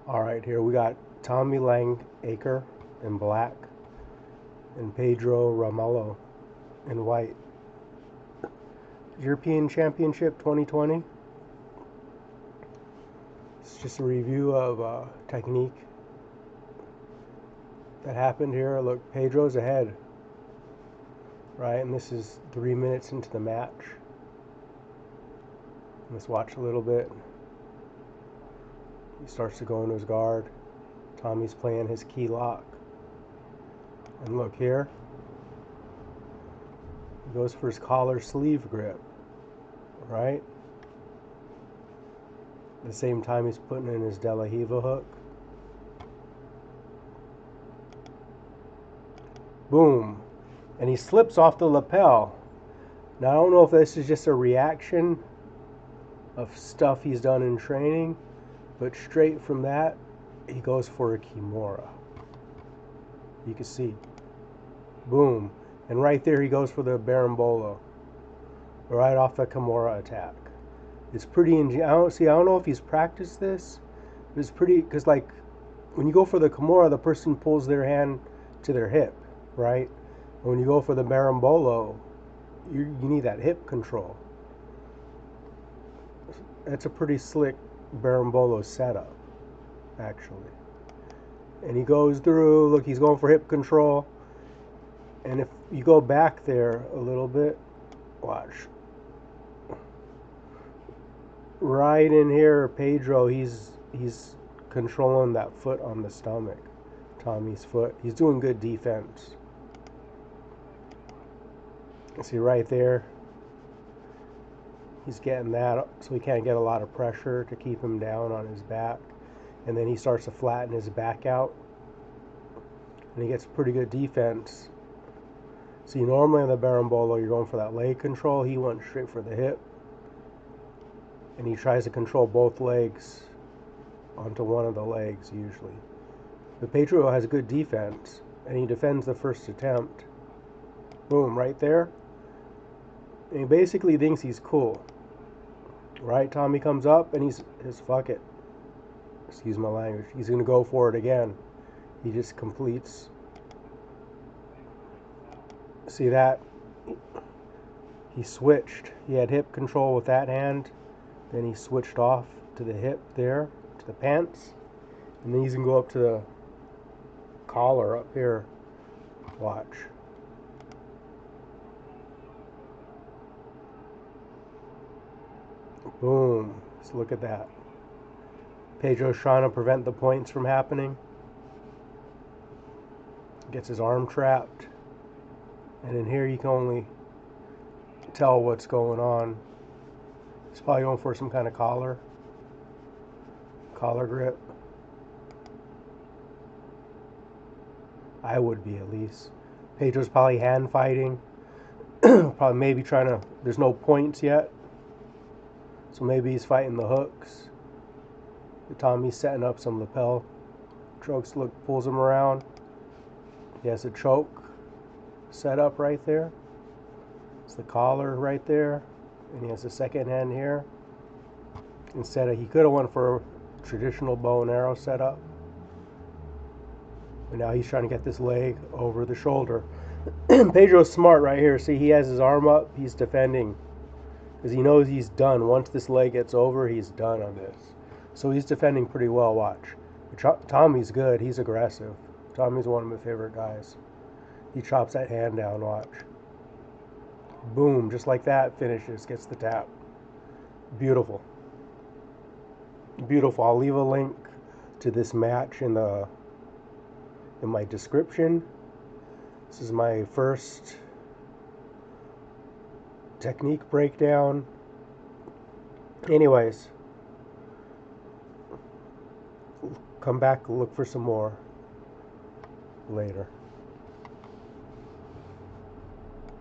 Alright, here we got Tommy Langaker in black and Pedro Ramalho in white. European Championship 2020. It's just a review of technique that happened here. Look, Pedro's ahead, right? And this is 3 minutes into the match. Let's watch a little bit. He starts to go into his guard. Tommy's playing his key lock. And look here. He goes for his collar sleeve grip, right? At the same time he's putting in his De La Hiva hook. Boom. And he slips off the lapel. Now I don't know if this is just a reaction of stuff he's done in training, but straight from that, he goes for a Kimura. You can see. Boom. And right there he goes for the BERMIBOLO. Right off the Kimura attack. It's pretty I don't know if he's practiced this. It's pretty, because like when you go for the Kimura, the person pulls their hand to their hip, right? And when you go for the BERMIBOLO, you need that hip control. That's a pretty slick BERMIBOLO setup, actually. And he goes through, look, he's going for hip control. And if you go back there a little bit, watch. Right in here, Pedro, he's controlling that foot on the stomach. Tommy's foot. He's doing good defense. See right there, he's getting that so he can't get a lot of pressure to keep him down on his back. And then he starts to flatten his back out. And he gets pretty good defense. See, normally in the BERMIBOLO, you're going for that leg control. He went straight for the hip. And he tries to control both legs onto one of the legs, usually. But Pedro has good defense. And he defends the first attempt. Boom, right there. And he basically thinks he's cool. Right? Tommy comes up and he's fuck it. Excuse my language. He's going to go for it again. He just completes. See that? He switched. He had hip control with that hand. Then he switched off to the hip there, to the pants. And then he's going to go up to the collar up here. Watch. Boom. Let's look at that. Pedro's trying to prevent the points from happening. Gets his arm trapped. And in here you can only tell what's going on. He's probably going for some kind of collar grip. I would be, at least. Pedro's probably hand fighting. Probably maybe trying to, there's no points yet. So maybe he's fighting the hooks. Tommy's setting up some lapel chokes. Look, pulls him around. He has a choke set up right there. It's the collar right there. And he has a second hand here. Instead of, he could have went for a traditional bow and arrow setup. But now he's trying to get this leg over the shoulder. Pedro's smart right here. See, he has his arm up. He's defending. Because he knows he's done. Once this leg gets over, he's done on this. So he's defending pretty well, watch. Tommy's good. He's aggressive. Tommy's one of my favorite guys. He chops that hand down, watch. Boom, just like that, finishes, gets the tap. Beautiful. Beautiful. I'll leave a link to this match in my description. This is my first technique breakdown. Anyways, come back, look for some more later.